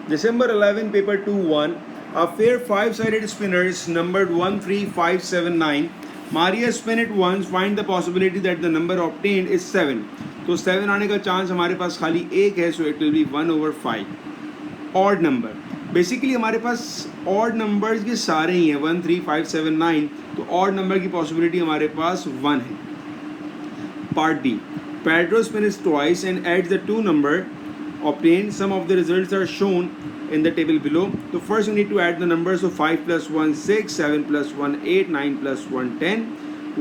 December 11, paper 2-1. A fair five-sided spinner is numbered 13579. Maria spin it once. Find the possibility that the number obtained is 7. तो 7 आने का chance हमारे पास खाली एक है, सो it will B 1/5. Odd number, basically हमारे पास odd numbers के सारे ही हैं 13579, तो ऑड नंबर की पॉसिबिलिटी हमारे पास 1 है. Part B, Pedro spins twice and adds the two number obtained. Some of the results are shown in the table below. So first we need to add the numbers. So 5 plus 1 6, 7 plus 1 8, 9 plus 1 10,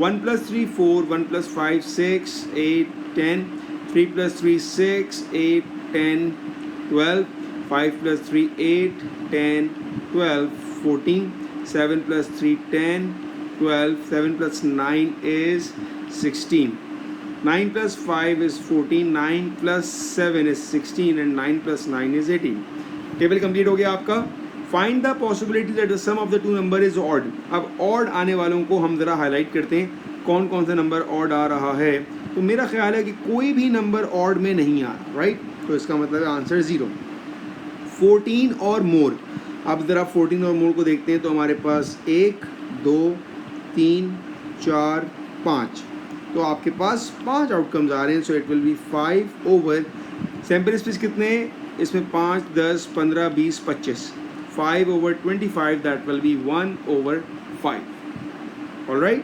1 plus 3 4, 1 plus 5 6, 8 10, 3 plus 3 6, 8 10, 12, 5 plus 3 8, 10, 12, 14, 7 plus 3 10, 12, 7 plus 9 is 16. 9 plus 5 is 14, 9 plus 7 is 16 and 9 plus 9 is 18. Table complete हो गया आपका. Find the possibility that the sum of the two number is odd. अब odd आने वालों को हम ज़रा highlight करते हैं, कौन कौन सा नंबर ऑड आ रहा है. तो मेरा ख्याल है कि कोई भी नंबर ऑड में नहीं आ रहा, राइट. तो इसका मतलब है आंसर 0. 14 और मोर. अब ज़रा 14 और मोर को देखते हैं. तो हमारे पास 1 2 3 4 5, तो आपके पास 5 आउटकम्स आ रहे हैं. सो it will B 5 over, sample space कितने हैं इसमें, 5 10 15 20 25, 5 over 25, that will B 1/5. Alright.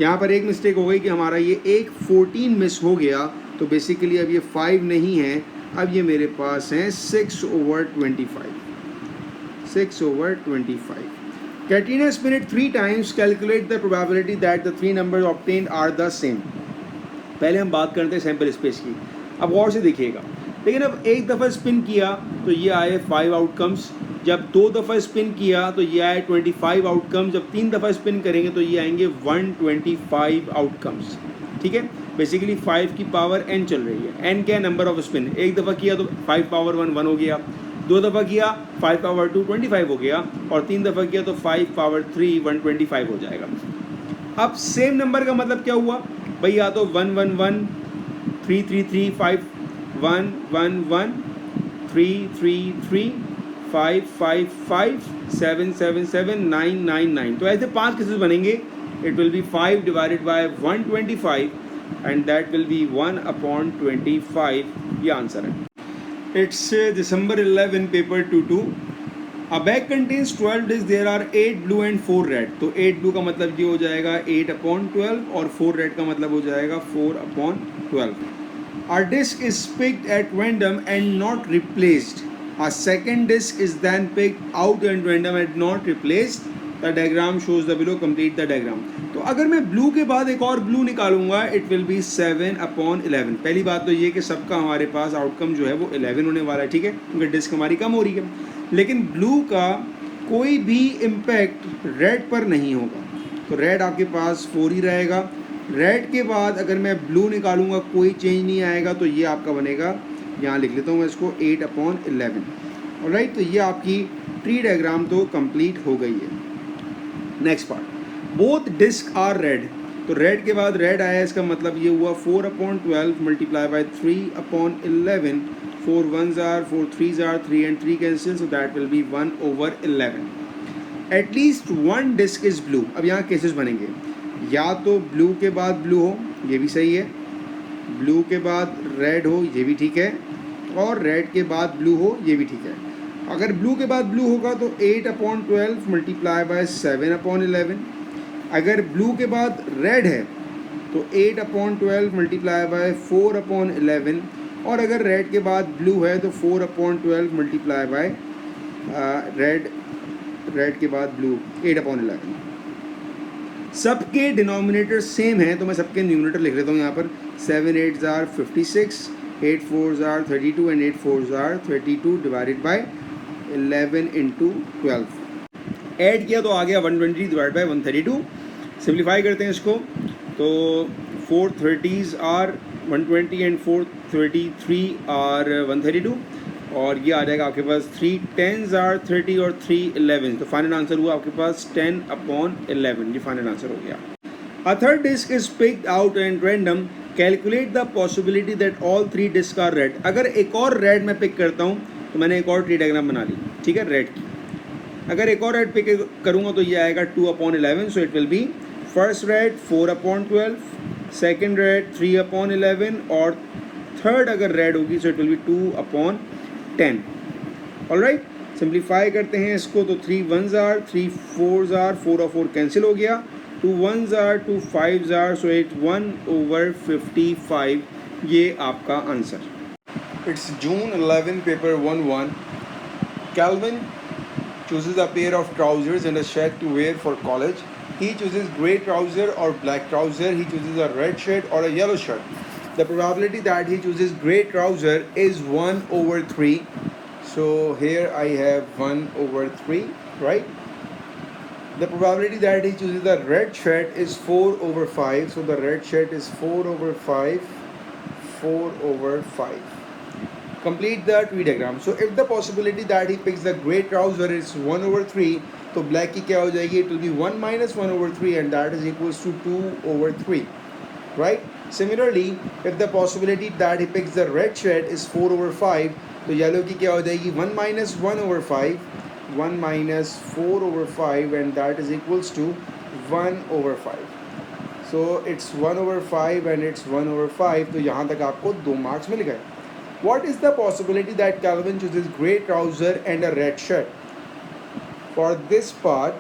यहाँ पर एक मिस्टेक हो गई कि हमारा ये एक 14 मिस हो गया. तो बेसिकली अब ये 5 नहीं है, अब ये मेरे पास हैं 6/25. 6/25. Katrina spin it 3 times. Calculate the probability that the 3 numbers obtained are the same. पहले हम बात करते हैं सैम्पल स्पेस की. अब गौर से देखिएगा. लेकिन अब एक दफ़ा स्पिन किया तो ये आए 5 आउटकम्स. जब 2 दफ़ा स्पिन किया तो ये आए 25 आउटकम्स. जब 3 दफ़ा स्पिन करेंगे तो ये आएंगे 125 आउटकम्स. ठीक है. बेसिकली 5 की पावर n चल रही है. n क्या है, नंबर ऑफ स्पिन. एक दफ़ा किया तो 5 पावर 1 1 हो गया. 2 दफ़ा किया 5 पावर 2 25 हो गया. और 3 दफ़ा किया तो 5 पावर 3 125 हो जाएगा. अब सेम नंबर का मतलब क्या हुआ भाई, या तो 1 1 1 3 3 3 5 1 1 1 3 3 3 5 5 5 7 7 7 9 9 9. तो ऐसे 5 केसेस बनेंगे. It will B 5 divided by 125 and that will B 1/25. ये आंसर है. It's December 11, paper 2-2. A bag contains 12 discs. There are 8 blue and 4 red. तो 8 blue का मतलब ये हो जाएगा 8/12 और 4 red का मतलब हो जाएगा 4/12. A disc is picked at random and not replaced. A second disc is then picked out and random and not replaced. The diagram shows the below. Complete the diagram. तो अगर मैं ब्लू के बाद एक और ब्लू निकालूंगा, it will B 7/11. पहली बात तो ये कि सबका हमारे पास आउटकम जो है वो 11 होने वाला है. ठीक है, क्योंकि डिस्क हमारी कम हो रही है. लेकिन ब्लू का कोई भी इम्पैक्ट रेड पर नहीं होगा. तो रेड आपके पास 4 ही रहेगा. रेड के बाद अगर मैं ब्लू निकालूंगा कोई चेंज नहीं आएगा. तो ये आपका बनेगा, यहाँ लिख लेता हूँ मैं इसको, 8/11. ऑलराइट. तो ये आपकी ट्री डायग्राम तो कंप्लीट हो गई है. Next part, both disc are red. तो रेड के बाद रेड आया, इसका मतलब ये हुआ 4/12 multiply by 3/11. 4 1s are 4 3s are 3 and 3 cancel, so that will be 1/11. At least one disc is blue. अब यहाँ केसेस बनेंगे, या तो ब्लू के बाद ब्लू हो, ये भी सही है. ब्लू के बाद रेड हो, ये भी ठीक है. और रेड के बाद ब्लू हो, ये भी ठीक है. अगर ब्लू के बाद ब्लू होगा तो 8/12 मल्टीप्लाई बाय 7/11. अगर ब्लू के बाद रेड है तो 8/12 मल्टीप्लाई बाय 4/11. और अगर रेड के बाद ब्लू है तो 4/12 मल्टीप्लाई बाय रेड के बाद ब्लू 8/11. सबके डिनोमिनेटर सेम है तो मैं सबके न्यूमिनेटर लिख लेता हूँ यहाँ पर. 7 8s are 56, 8 4s are 32 and 8 4s are 32 divided by 11 into 12. Add किया तो आ गया 120 डिवाइड बाय 132. सिंप्लीफाई करते हैं इसको तो 4 30s are 120 and 4 33 are 132. और ये आ जाएगा आपके पास 3 10s are 30 और 3 11. तो फाइनल आंसर हुआ आपके पास 10/11. ये फाइनल आंसर हो गया. A third disc is picked out and random. Calculate the possibility that all 3 discs are red. अगर एक और रेड मैं पिक करता हूँ तो मैंने एक और ट्री डायग्राम बना ली, ठीक है, रेड की। अगर एक और रेड पिक करूँगा तो ये आएगा 2/11, सो it will B first red 4/12, second red 3/11 और थर्ड अगर रेड होगी सो it will B 2/10। Alright, simplify करते हैं इसको तो 3 1s आर, 3 4s आर, 4 और 4 कैंसिल हो गया, 2 1s are, 2 5s are, so it 1/55 ये आपका answer. It's June 11 paper 1-1। Calvin chooses a pair of trousers and a shirt to wear for college. He chooses grey trouser or black trouser. He chooses a red shirt or a yellow shirt. The probability that he chooses grey trouser is 1/3. So here I have 1/3, right? The probability that he chooses the red shirt is 4/5. So the red shirt is 4/5. 4/5. Complete the tree diagram. So if the possibility that he picks the grey trouser is 1/3, तो black की क्या हो जाएगी? It will be 1 minus 1/3 and that is equals to 2/3, right? Similarly, if the possibility that he picks the red shirt is 4/5, तो yellow की क्या हो जाएगी? 1 minus 1/5, 1 minus 4/5 and that is equals to 1/5. So it's 1/5 and it's 1/5, तो यहाँ तक आपको 2 marks मिल गए. What is the possibility that Calvin chooses grey trouser and a red shirt? For this part,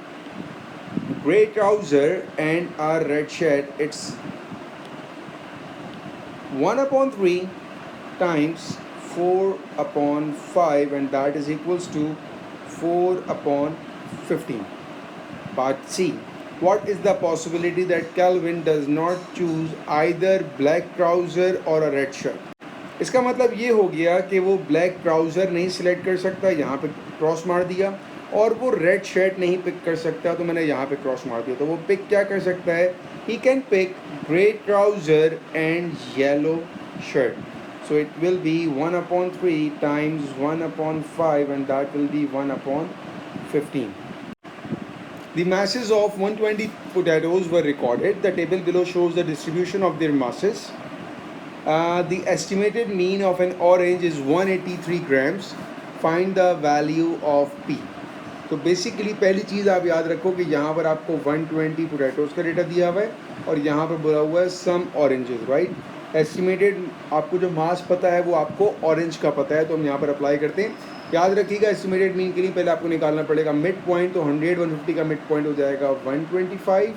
grey trouser and a red shirt, it's 1/3 times 4/5 and that is equals to 4/15. Part C. What is the possibility that Calvin does not choose either black trouser or a red shirt? इसका मतलब ये हो गया कि वो black trouser नहीं select कर सकता, यहाँ पे क्रॉस मार दिया, और वो रेड शर्ट नहीं पिक कर सकता तो मैंने यहाँ पे क्रॉस मार दिया. तो वो पिक क्या कर सकता है? He can pick grey trouser and yellow shirt. So it will be 1/3 times 1/5 and that will be 1/15. The masses of 120 potatoes were recorded. The table below shows the distribution of their masses. The estimated mean of an orange is 183 grams. Find the value of P. तो basically पहली चीज़ आप याद रखो कि यहाँ पर आपको 120 potatoes का डेटा दिया हुआ है और यहाँ पर बोला हुआ है सम ऑरेंजेस, राइट? एस्टिमेटेड आपको जो मास पता है वो आपको ऑरेंज का पता है, तो हम यहाँ पर अप्लाई करते हैं. याद रखिएगा एस्टिमेटेड मीन के लिए पहले आपको निकालना पड़ेगा मिड पॉइंट. तो 100 150 का मिड पॉइंट हो जाएगा 125,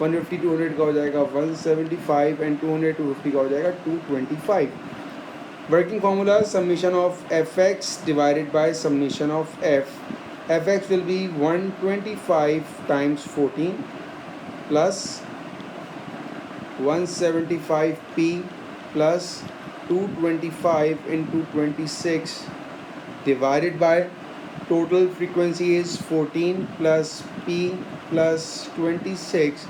150 200 का हो जाएगा 175 एंड 200 250 का हो जाएगा 225. Working formula summation of F x divided by summation of F. F x will be 125 times 14 plus 175 P plus 225 into 26 divided by total frequency is 14 plus p plus 26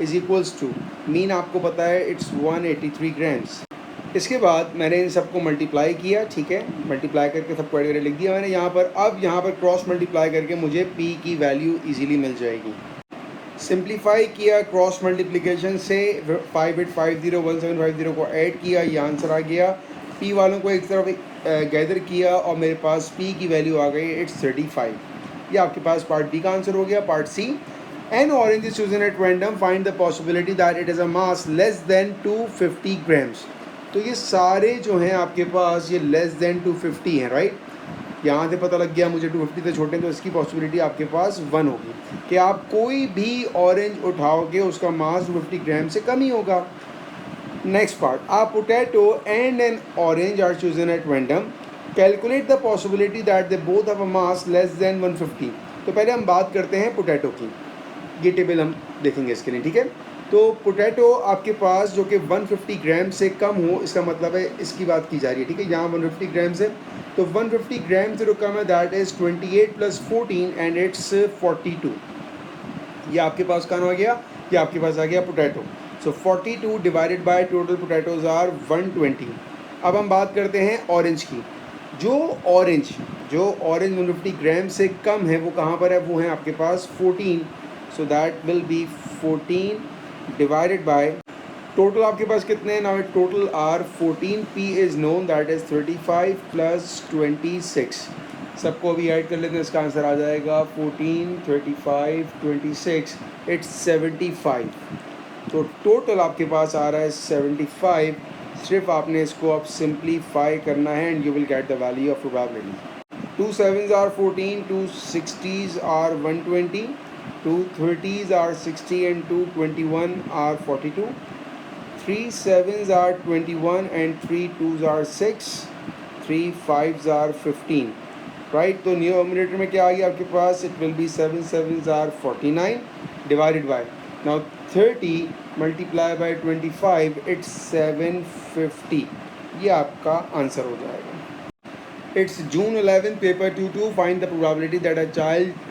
is equals to mean आपको पता है it's 183 grams. इसके बाद मैंने इन सबको multiply किया, ठीक है, मल्टीप्लाई करके सबको ऐड करके लिख दिया मैंने यहाँ पर. अब यहाँ पर क्रॉस मल्टीप्लाई करके मुझे p की वैल्यू इजीली मिल जाएगी. सिंप्लीफाई किया क्रॉस मल्टीप्लिकेशन से, 5850 1750 को ऐड किया, ये आंसर आ गया. p वालों को एक तरफ गैदर किया और मेरे पास p की वैल्यू आ गई इट्स 35. ये आपके पास पार्ट बी का आंसर हो गया. Part C, an orange is chosen at random, find the possibility that it is a mass less than 250 grams. तो ये सारे जो हैं आपके पास ये लेस देन 250 हैं, राइट? यहाँ से पता लग गया मुझे 250 से छोटे, तो इसकी पॉसिबिलिटी आपके पास 1 होगी कि आप कोई भी ऑरेंज उठाओगे उसका मास 250 ग्राम से कम ही होगा. Next part, a potato and an orange are chosen at random. Calculate the possibility that they both have a mass less than 150. तो पहले हम बात करते हैं पोटैटो की. ये टेबल हम देखेंगे इसके लिए, ठीक है? तो पोटैटो आपके पास जो कि 150 ग्राम से कम हो, इसका मतलब है इसकी बात की जा रही है, ठीक है? यहाँ 150 ग्राम से, तो 150 ग्राम से जो कम है दैट इज़ 28 + 14 एंड इट्स 42. ये आपके पास कौन हो गया? ये आपके पास आ गया potato. So 42 divided by total potatoes are 120. अब हम बात करते हैं ऑरेंज की. जो ऑरेंज 150 ग्राम से कम है वो कहाँ पर है? वो है आपके पास 14. So that will be 14 divided by total आपके पास कितने हैं? Now total are 14, P is known, that is 35 plus 26। सबको अभी ऐड कर लेते हैं, इसका आंसर आ जाएगा 14, 35, 26, इट्स 75। तो टोटल आपके पास आ रहा है 75। सिर्फ आपने इसको अब सिंप्लीफाई करना है and you will get the value of probability. 2 7s are 14, 2 60s are 120, 2 30s are 60 and 2 21 are 42, 3 7s are 21 and 3 2s are 6, 3 5s are 15, right. तो न्यूमरेटर में क्या आ गया आपके पास? It will be 7 7s are 49 divided by, now 30 multiply by 25, it's 750। ये आपका answer हो जाएगा। It's June 11th, paper 2-2. Find the probability that a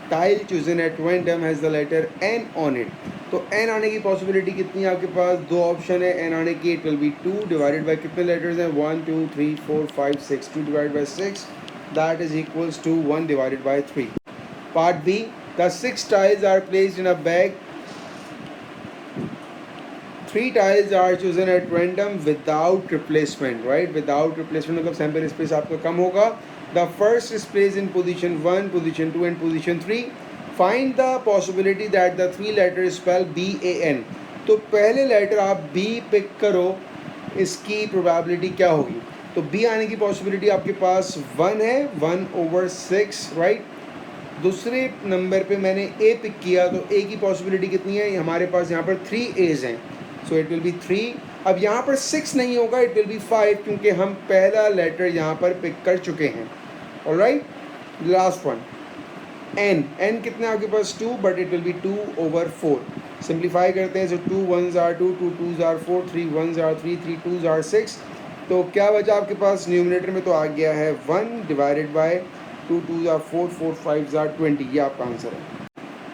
tile chosen at random has the letter N on it. तो N आने की possibility कितनी है आपके पास? दो ऑप्शन है N आने की। It will be 2 divided by कितने लेटर्स हैं? 1 2 3 4 5 6, 2 divided by 6, that is equals to 1 divided by 3। Part B, the 6 tiles are placed in a bag. 3 tiles are chosen at random without replacement, right? Without replacement मतलब sample space आपका कम होगा. The first is placed in position 1, position 2 and position 3. Find the possibility that the 3 letters spell BAN. तो पहले letter आप B pick करो, इसकी probability क्या होगी? तो B आने की पॉसिबिलिटी आपके पास 1 है, 1/6, राइट। दूसरे नंबर पे मैंने A पिक किया, तो A की पॉसिबिलिटी कितनी है? हमारे पास यहाँ पर 3 A's हैं, सो इट विल बी 3। अब यहाँ पर 6 नहीं होगा, इट विल बी 5, क्योंकि हम पहला लेटर यहाँ पर पिक कर चुके हैं। ऑलराइट, लास्ट वन n कितना आपके पास? 2, but it will B 2/4। Simplify करते हैं, सो 2 1s are 2, 2 2s are 4, 3 1s are 3, 3 2s are 6। तो क्या बचा आपके पास? न्यूमरेटर में तो आ गया है 1 divided bye 2 2s are 4, 4 5s are 20। ये आपका आंसर है।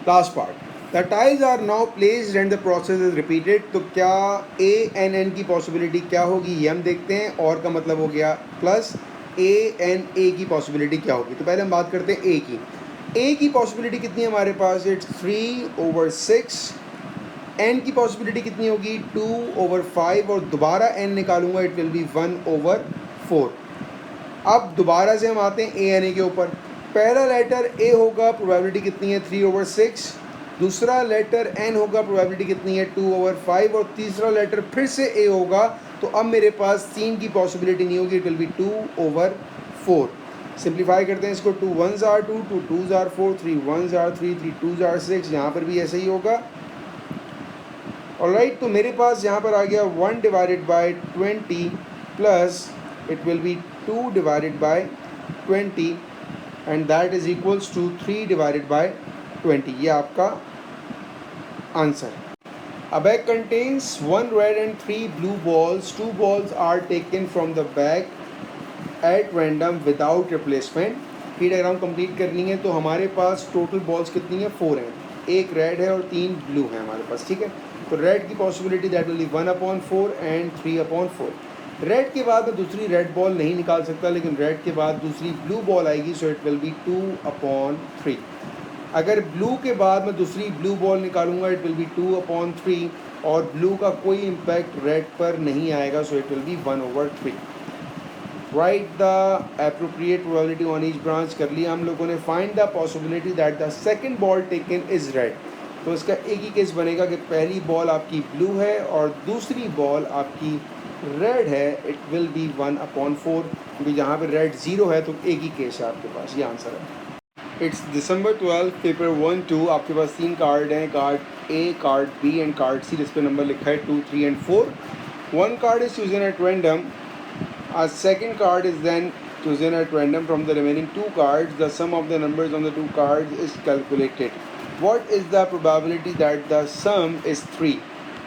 Last part, the tiles are now placed and the process is repeated. तो क्या ANN की पॉसिबिलिटी क्या होगी, ये हम देखते हैं। और का मतलब हो गया प्लस ANA की पॉसिबिलिटी क्या होगी। तो पहले हम बात करते हैं A की। A की पॉसिबिलिटी कितनी है हमारे पास? इट्स 3/6। N की पॉसिबिलिटी कितनी होगी? 2/5, और दोबारा N निकालूंगा, इट विल बी 1/4। अब दोबारा से हम आते हैं ANA के ऊपर। पहला लेटर A होगा, प्रोबेबिलिटी कितनी है? 3/6। दूसरा लेटर N होगा, प्रोबेबिलिटी कितनी है? 2/5, और तीसरा लेटर फिर से A होगा। तो अब मेरे पास 3 की पॉसिबिलिटी नहीं होगी, इट विल बी 2/4। सिंप्लीफाई करते हैं इसको, 2 1s are 2, 2 2s are 4, 3 1s are 3, 3 2s are 6। यहाँ पर भी ऐसे ही होगा। ऑलराइट, तो मेरे पास यहाँ पर आ गया 1 divided by 20 plus it will be 2 divided by 20 and that is equals to 3 divided by 20। ये आपका answer. A bag contains 1 red and 3 blue balls. 2 balls are taken from the bag at random without replacement. की diagram complete करनी है, तो हमारे पास total balls कितनी है? 4 हैं। एक रेड है और 3 ब्लू है हमारे पास, ठीक है। तो रेड की possibility that will B 1/4 and 3/4। Red के बाद मैं दूसरी रेड बॉल नहीं निकाल सकता, लेकिन रेड के बाद दूसरी ब्लू बॉल आएगी, सो इट विल बी 2/3। अगर ब्लू के बाद मैं दूसरी ब्लू बॉल निकालूंगा, इट विल बी 2/3, और ब्लू का कोई इम्पैक्ट रेड पर नहीं आएगा, सो it will be 1/3। Right the appropriate probability on each branch कर लिया हम लोगों ने। Find the possibility that the second ball taken is red. तो इसका एक ही केस बनेगा कि पहली बॉल आपकी ब्लू है और दूसरी बॉल आपकी रेड है, इट विल बी 1/4, क्योंकि यहाँ पे रेड 0 है, तो एक ही केस है आपके पास। ये आंसर है। It's December 12, paper 1-2। आपके पास 3 कार्ड हैं, card A, card B and card C, जिस पे नंबर लिखा है 2, 3 and 4। 1 card is chosen at random. A second card is then chosen at random from the remaining 2 cards. The sum of the numbers on the 2 cards is calculated. What is the probability that the sum is 3?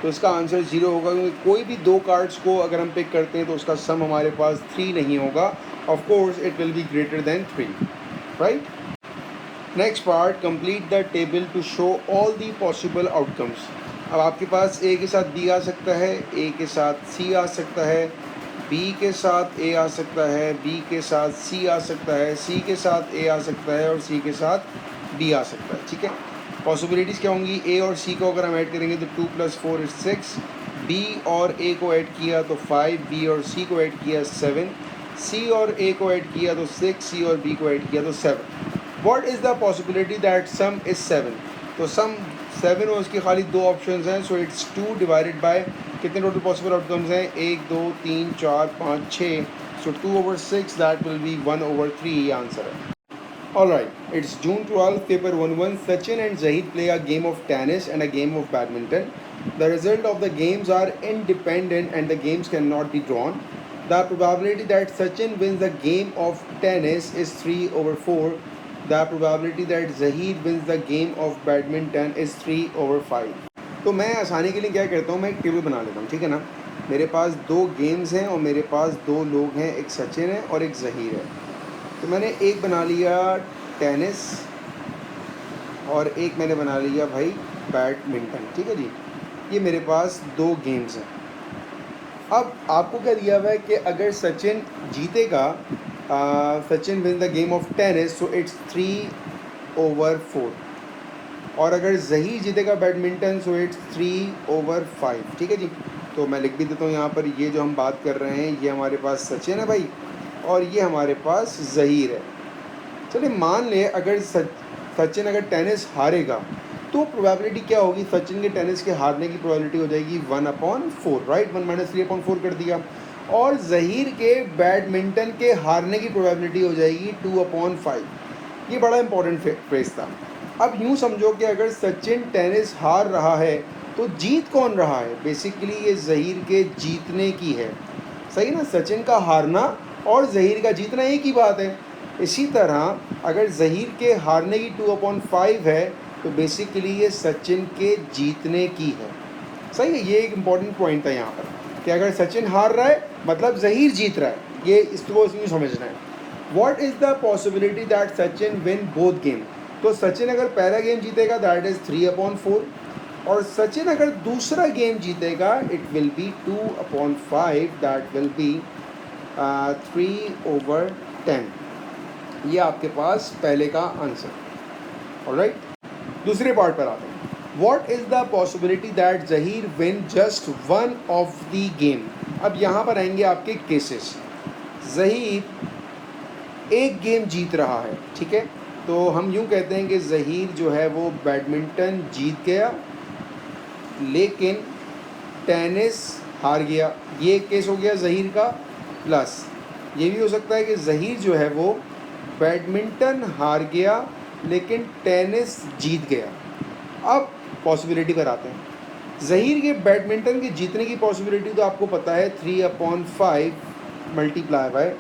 तो इसका answer 0 होगा, क्योंकि कोई भी 2 cards को अगर हम pick करते हैं तो उसका सम हमारे पास 3 नहीं होगा। Of course it will be greater than 3, right. Next part, complete the table to show all the possible outcomes. अब आपके पास A के साथ B आ सकता है, A के साथ C आ सकता है, B के साथ A आ सकता है, B के साथ C आ सकता है, C के साथ A आ सकता है और C के साथ B आ सकता है, ठीक है। पॉसिबिलिटीज़ क्या होंगी? A और C को अगर हम ऐड करेंगे तो 2 + 4 is 6, बी और ए को ऐड किया तो 5, बी और सी को ऐड किया 7, सी और ए को ऐड किया तो 6, सी और बी को ऐड किया तो 7। What is the possibility that some is 7? तो सम 7 और उसकी खाली दो ऑप्शंस हैं, सो इट्स 2 डिवाइडेड बाय कितने टोटल पॉसिबल आउटकम्स हैं, 1 2 3 4 5 6, सो 2/6 दैट विल बी 1/3, ये आंसर है। Alright, it's June 12th, paper 1-1. Sachin and Zahid play a game of tennis and a game of badminton. The result of the games are independent and the games cannot be drawn. The probability that Sachin wins the game of tennis is 3/4. The probability that Zahid wins the game of badminton is 3/5. तो मैं आसानी के लिए क्या करता हूँ, मैं एक टेबल बना लेता हूँ, ठीक है ना। मेरे पास दो गेम्स हैं और मेरे पास दो लोग हैं, एक सचिन है और एक जहीर है। तो मैंने एक बना लिया टेनिस और एक मैंने बना लिया भाई बैडमिंटन, ठीक है जी। ये मेरे पास दो गेम्स हैं। अब आपको क्या दिया हुआ है कि अगर सचिन जीतेगा, Sachin win the game of tennis, so it's 3/4, और अगर जहीर जीतेगा बैडमिंटन, सो इट्स 3/5, ठीक है जी। तो मैं लिख भी देता हूँ यहाँ पर, ये जो हम बात कर रहे हैं ये हमारे पास सचिन है भाई और ये हमारे पास जहीर है। चलिए मान ले अगर सचिन अगर टेनिस हारेगा तो प्रोबेबिलिटी क्या होगी, सचिन के टेनिस के हारने की प्रोबेबिलिटी हो जाएगी 1/4, राइट, 1 - 3/4 कर दिया। और जहीर के बैडमिंटन के हारने की प्रोबेबिलिटी हो जाएगी 2/5। ये बड़ा इंपॉर्टेंट फ्रेज था। अब यूँ समझो कि अगर सचिन टेनिस हार रहा है तो जीत कौन रहा है, बेसिकली ये जहीर के जीतने की है, सही ना। सचिन का हारना और जहीर का जीतना एक ही बात है। इसी तरह अगर जहीर के हारने की 2/5 है तो बेसिकली ये सचिन के जीतने की है, सही है। ये एक इम्पॉर्टेंट पॉइंट है यहाँ पर कि अगर सचिन हार रहा है मतलब जहीर जीत रहा है, ये इसको यूँ समझना है। What is the possibility that Sachin win both game? तो सचिन अगर पहला गेम जीतेगा दैट इज़ 3/4, और सचिन अगर दूसरा गेम जीतेगा it will B 2/5, that will B 3/10। ये आपके पास पहले का आंसर। ऑलराइट, दूसरे पार्ट पर आते हैं। What is the possibility that Zaheer win just one of the game? अब यहाँ पर आएंगे आपके केसेस। जहीर एक गेम जीत रहा है, ठीक है, तो हम यूँ कहते हैं कि जहीर जो है वो बैडमिंटन जीत गया लेकिन टेनिस हार गया, ये एक केस हो गया जहीर का। प्लस ये भी हो सकता है कि जहीर जो है वो बैडमिंटन हार गया लेकिन टेनिस जीत गया। अब पॉसिबिलिटी पर आते हैं। जहीर के बैडमिंटन के जीतने की पॉसिबिलिटी तो आपको पता है 3/5 मल्टीप्लाई बाय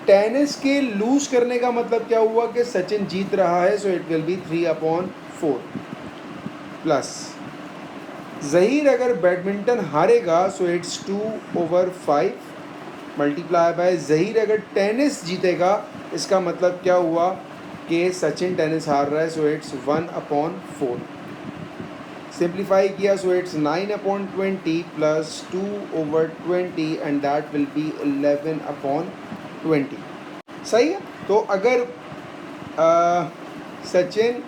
टेनिस के लूज करने का मतलब क्या हुआ कि सचिन जीत रहा है, सो it will B 3/4। Plus Zaheer अगर बैडमिंटन हारेगा so it's 2/5 multiply by Zaheer अगर टेनिस जीतेगा, इसका मतलब क्या हुआ कि सचिन टेनिस हार रहा है, सो इट्स 1/4। सिंप्लीफाई किया so it's 9/20 plus 2/20 and that will B 11/20, सही है। तो अगर सचिन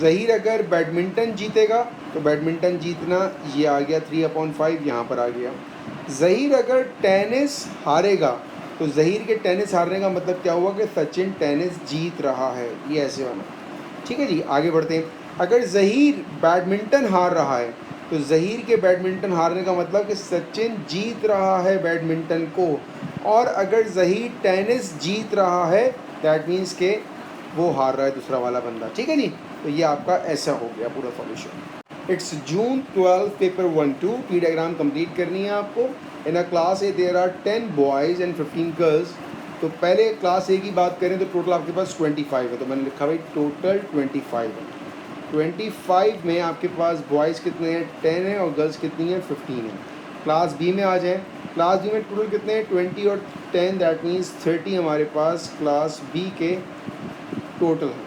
जहीर अगर बैडमिंटन जीतेगा तो बैडमिंटन जीतना ये आ गया 3/5, यहाँ पर आ गया। जहीर अगर टेनिस हारेगा तो जहीर के टेनिस हारने का मतलब क्या हुआ कि सचिन टेनिस जीत रहा है, ये ऐसे बना, ठीक है जी। आगे बढ़ते हैं। अगर जहीर बैडमिंटन हार रहा है तो जहीर के बैडमिंटन हारने का मतलब कि सचिन जीत रहा है बैडमिंटन को, और अगर जहीर टेनिस जीत रहा है दैट मीन्स के वो हार रहा है दूसरा वाला बंदा, ठीक है जी। तो ये आपका ऐसा हो गया पूरा solution. It's June 12 paper 1-2, pie diagram complete करनी है आपको। In a class A there are 10 boys and 15 girls. तो पहले क्लास ए की बात करें तो टोटल आपके पास 25 है, तो मैंने लिखा भाई टोटल 25 है। 25 में आपके पास बॉयज़ कितने हैं, 10 हैं, और गर्ल्स कितनी हैं, 15 हैं। क्लास बी में आ जाएँ। क्लास बी में टोटल कितने हैं, 20 और 10, दैट मीन्स 30 हमारे पास क्लास बी के टोटल हैं।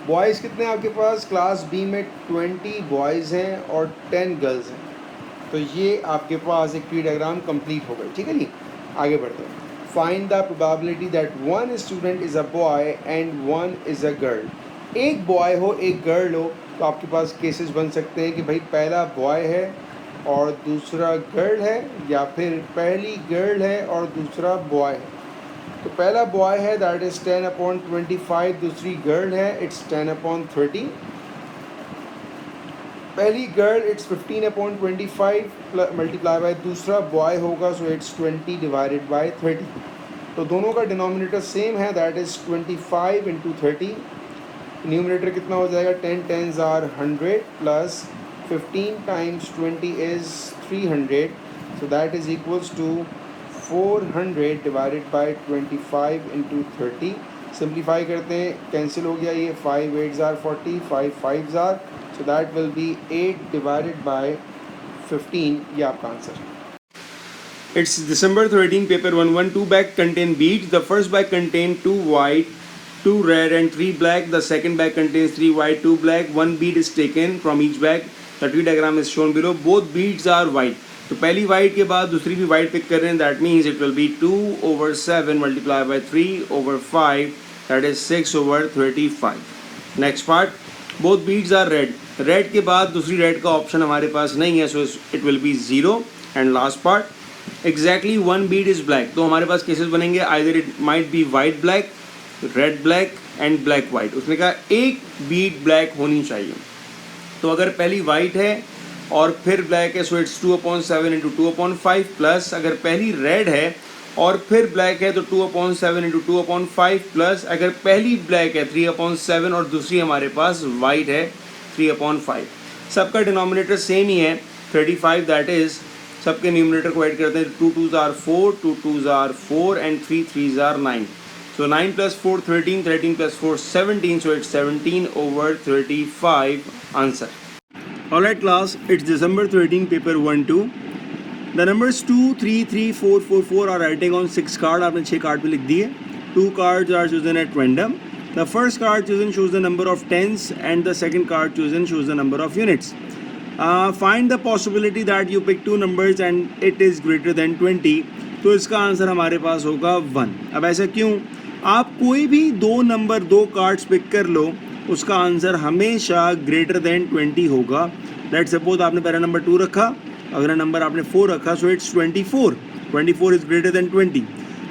बॉयज़ कितने हैं आपके पास, क्लास बी में 20 बॉयज़ हैं और 10 गर्ल्स हैं। तो ये आपके पास एक ट्री डायग्राम कंप्लीट हो गई, ठीक है जी। आगे बढ़ते हैं। Find the probability that 1 student is a boy and 1 is a girl एक बॉय हो एक गर्ल हो तो आपके पास केसेस बन सकते हैं कि भाई पहला बॉय है और दूसरा गर्ल है, या फिर पहली गर्ल है और दूसरा बॉय है। तो पहला बॉय है दैट इज़ 10/25, दूसरी गर्ल है इट्स 10/30, पहली गर्ल इट्स 15/25 मल्टीप्लाई बाय दूसरा बॉय होगा सो इट्स 20/30। तो दोनों का डिनोमिनेटर सेम है दैट इज़ 25/30। न्यूमरेटर कितना हो जाएगा, 10 10s are 100 plus 15 times 20 is 300, so that is equals to 400 divided by 25 into 30। Simplify करते हैं, कैंसिल हो गया ये, 5 8s are 40, 5 5s are, so that will be 8 divided by 15। ये आपका answer. It's December 13, paper 1 2 bag contain beads. The first bag contain 2 white, 2 red and 3 black. The second bag contains 3 white, 2 black. One bead is taken from each bag. The tree diagram is shown below. Both beads are white. तो पहली white के बाद दूसरी भी white pick कर रहे हैं, that means it will be 2/7 multiply by 3/5, that is 6/35। Next part, both beads are red. Red के बाद दूसरी रेड का ऑप्शन हमारे पास नहीं है, सो it will B 0। And last part, exactly one Beed is black. तो हमारे पास केसेस बनेंगे, either it might be white black, red black and black white. उसने कहा एक बीड ब्लैक होनी चाहिए। तो अगर पहली वाइट है और फिर ब्लैक है सो इट्स 2/7 इंटू 2/5, प्लस अगर पहली रेड है और फिर ब्लैक है तो 2/7 इंटू 2/5, प्लस अगर पहली ब्लैक है 3/7 और दूसरी हमारे पास वाइट है 3/5। सबका डिनोमिनेटर सेम ही है 35, दैट इज सबके न्यूमरेटर को ऐड करते हैं, 2 2s are 4, 2 2s are 4 and 3 3s are 9। So 9 plus 4 13, 13 plus 4 17, so it's 17/35 answer। Alright class, it's December 13, paper 1-2। The numbers 2 3 3 4 4 4 are writing on 6 card। आपने 6 card पे लिख दिए। 2 cards are chosen at random। The first card chosen shows the number of tens and the second card chosen shows the number of units। Find the possibility that you pick two numbers and it is greater than 20। तो इसका answer हमारे पास होगा 1। अब ऐसा क्यों? आप कोई भी दो नंबर, दो कार्ड्स पिक कर लो, उसका आंसर हमेशा ग्रेटर देन 20 होगा। लेट्स सपोज आपने पहला नंबर 2 रखा, अगला नंबर आपने 4 रखा, so it's 24। 24 is greater than 20।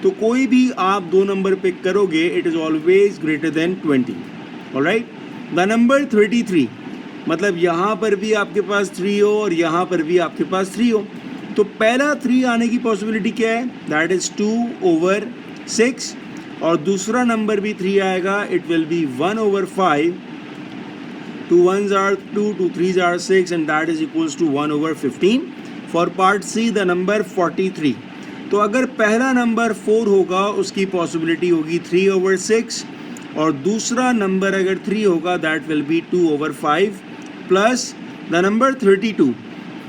तो कोई भी आप दो नंबर पिक करोगे, it is always greater than 20। Alright, the number 33, मतलब यहाँ पर भी आपके पास 3 हो और यहाँ पर भी आपके पास 3 हो। तो पहला 3 आने की पॉसिबिलिटी क्या है, दैट इज़ 2/6, और दूसरा नंबर भी 3 आएगा, it will B 1/5। 2 1s are 2, 2 3s are 6 and that is equals to 1/15। For part C, the number 43। तो अगर पहला नंबर 4 होगा उसकी पॉसिबिलिटी होगी 3/6, और दूसरा नंबर अगर 3 होगा that will B 2/5, plus the number 32।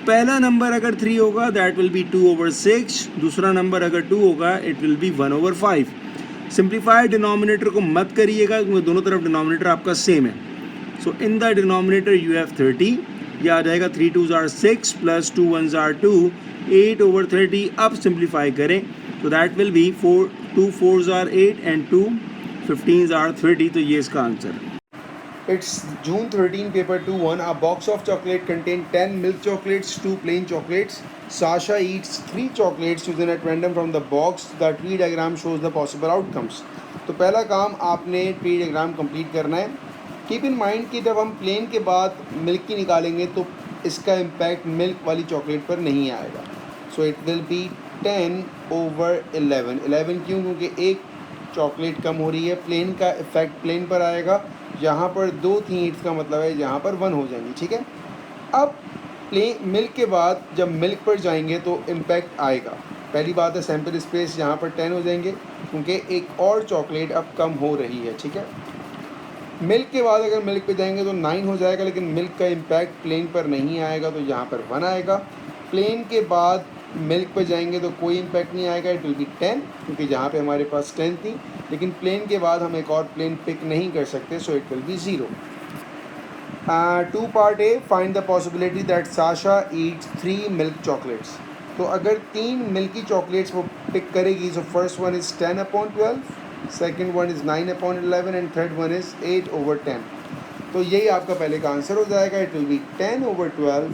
पहला नंबर अगर 3 होगा दैट विल बी 2/6, दूसरा नंबर अगर 2 होगा it will B 1/5। Simplified denominator को मत करिएगा क्योंकि दोनों तरफ डिनोमिनेटर आपका सेम है। So in the denominator you have 30, यह आ जाएगा 3 2s are 6 plus 2 1s are 2, 8/30। अब सिंप्लीफाई करें तो that will be 2 4s are 8 and 2 15s are 30। तो ये इसका answer. It's June 13, paper 2-1। A box of chocolate contains 10 milk chocolates, 2 plain chocolates। Sasha eats 3 chocolates chosen at random from the box। The tree diagram shows the possible outcomes। तो पहला काम आपने tree diagram complete करना है। Keep in mind कि जब हम plane के बाद मिल्क की निकालेंगे तो इसका इम्पैक्ट मिल्क वाली चॉकलेट पर नहीं आएगा। सो इट विल बी 10/11। 11 क्यों? क्योंकि एक चॉकलेट कम हो रही है, प्लेन का इफेक्ट प्लेन पर आएगा। यहाँ पर 2 थी, इसका मतलब है यहाँ पर 1 हो जाएंगी, ठीक है। अब प्लेन मिल्क के बाद जब मिल्क पर जाएंगे तो इम्पैक्ट आएगा। पहली बात है सैम्पल स्पेस यहाँ पर 10 हो जाएंगे क्योंकि एक और चॉकलेट अब कम हो रही है, ठीक है। मिल्क के बाद अगर मिल्क पे जाएंगे तो 9 हो जाएगा, लेकिन मिल्क का इम्पैक्ट प्लेन पर नहीं आएगा तो यहाँ पर 1 आएगा। प्लेन के बाद मिल्क पे जाएंगे तो कोई इम्पैक्ट नहीं आएगा, इट विल बी 10, क्योंकि जहाँ पे हमारे पास 10 थी, लेकिन प्लेन के बाद हम एक और प्लेन पिक नहीं कर सकते, सो it will B 0। 2 part A, find the possibility that Sasha Yeats 3 milk chocolates. तो अगर 3 मिल्की चॉकलेट्स वो पिक करेगी, so first one is 10/12, second one is 9/11 and third one is 8/10। तो यही आपका पहले का आंसर हो जाएगा. It will B 10/12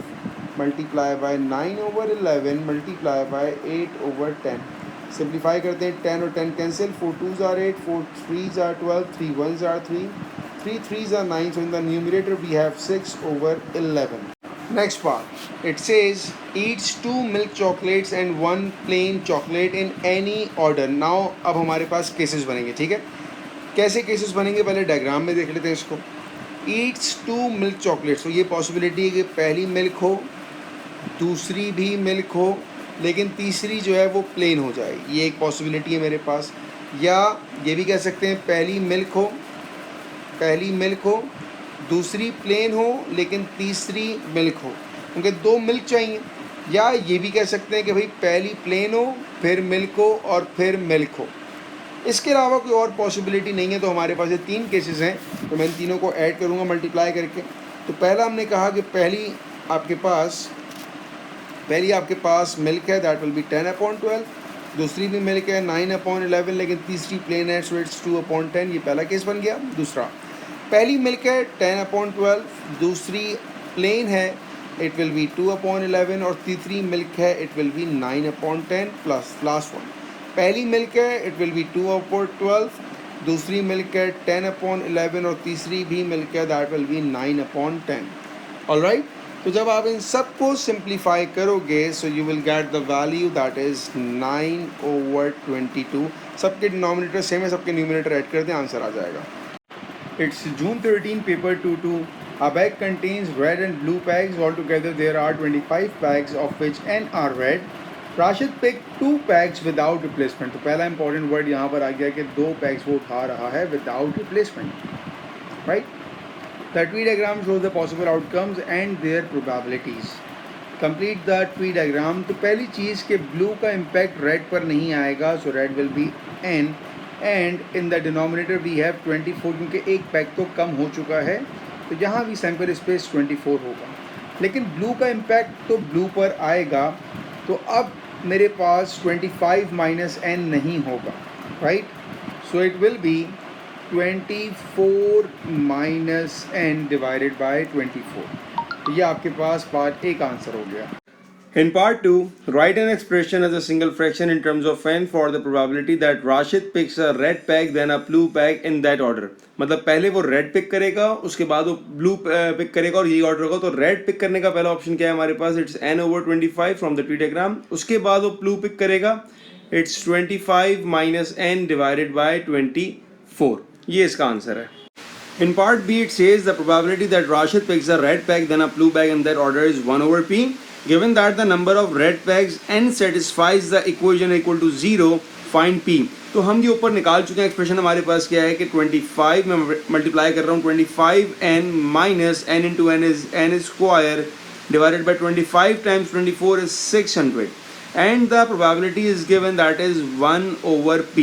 multiply by 9/11 multiply by 8/10. Simplify करते हैं. 10 और 10 cancel. 4 2s are 8, 4 3s are 12, 3 1s are 3, 3 3s are 9. So in the numerator we have 6/11. Next part, it says eats 2 milk chocolates and 1 plain chocolate in any order. Now अब हमारे पास cases बनेंगे. ठीक है, कैसे cases बनेंगे पहले diagram में देख लेते हैं इसको. ईट्स 2 मिल्क चॉकलेट्स, तो ये पॉसिबिलिटी है कि पहली मिल्क हो, दूसरी भी मिल्क हो, लेकिन तीसरी जो है वो प्लेन हो जाए. ये एक पॉसिबिलिटी है मेरे पास. या ये भी कह सकते हैं पहली मिल्क हो, दूसरी प्लेन हो, लेकिन तीसरी मिल्क हो, क्योंकि 2 मिल्क चाहिए. या ये भी कह सकते हैं कि भाई पहली प्लेन हो, फिर मिल्क हो और फिर मिल्क हो. इसके अलावा कोई और पॉसिबिलिटी नहीं है. तो हमारे पास ये 3 केसेस हैं, तो मैं इन तीनों को ऐड करूँगा मल्टीप्लाई करके. तो पहला हमने कहा कि पहली आपके पास मिल्क है, दैट विल बी 10/12. दूसरी भी मिल्क है 9/11, लेकिन तीसरी प्लेन है, सो इट्स 2/10. ये पहला केस बन गया. दूसरा, पहली मिल्क है 10/12, दूसरी प्लेन है, इट विल बी 2/11, और तीसरी मिल्क है, it will B 9/10 plus last one. पहली मिल्क है, इट विल बी 2/12, दूसरी मिल्क है 10/11, और तीसरी भी मिल्क है, दैट विल बी 9/10. ऑलराइट, तो जब आप इन सबको सिंप्लीफाई करोगे, so you will get the value that is 9/22. सबके डिनोमिनेटर सेम है, सबके न्यूमिनेटर ऐड कर दें, आंसर आ जाएगा. It's June 13, paper 2-2. A bag contains red and blue bags. Altogether there are 25 bags, of which n are red. Rashid picked 2 bags without replacement. तो पहला important word यहाँ पर आ गया कि 2 bags वो उठा रहा है without replacement. Right? The tree diagram shows the possible outcomes and their probabilities. Complete the tree diagram. तो पहली चीज़ कि blue का impact red पर नहीं आएगा, so red will be n. And in the denominator we have 24, क्योंकि एक bag तो कम हो चुका है, तो यहाँ भी सैम्पल स्पेस 24 होगा. लेकिन ब्लू का इम्पैक्ट तो ब्लू पर आएगा, तो अब मेरे पास 25 माइनस n नहीं होगा. Right, so it will be 24 minus n divided by 24. तो ये आपके पास पार्ट ए का आंसर हो गया. In part 2, write an expression as a single fraction in terms of n for the probability that Rashid picks a red bag then a blue bag in that order. मतलब पहले वो red pick करेगा, उसके बाद वो blue pick करेगा, और यही order होगा. तो red pick करने का पहला ऑप्शन क्या है हमारे पास, it's n/25 from the tree diagram. उसके बाद वो blue pick करेगा, it's 25 minus n divided by 24. ये इसका आंसर है. In part B, it says the probability that Rashid picks a red bag then a blue bag in that order is 1/p. Given that the number of red bags n satisfies the equation equal to 0, find p. तो हम ये ऊपर निकाल चुके हैं. Expression हमारे पास क्या है कि 25 में मल्टीप्लाई कर रहा हूँ, 25n minus n into n is n square divided by 25 times 24 is 600, and the probability is given that is 1/p.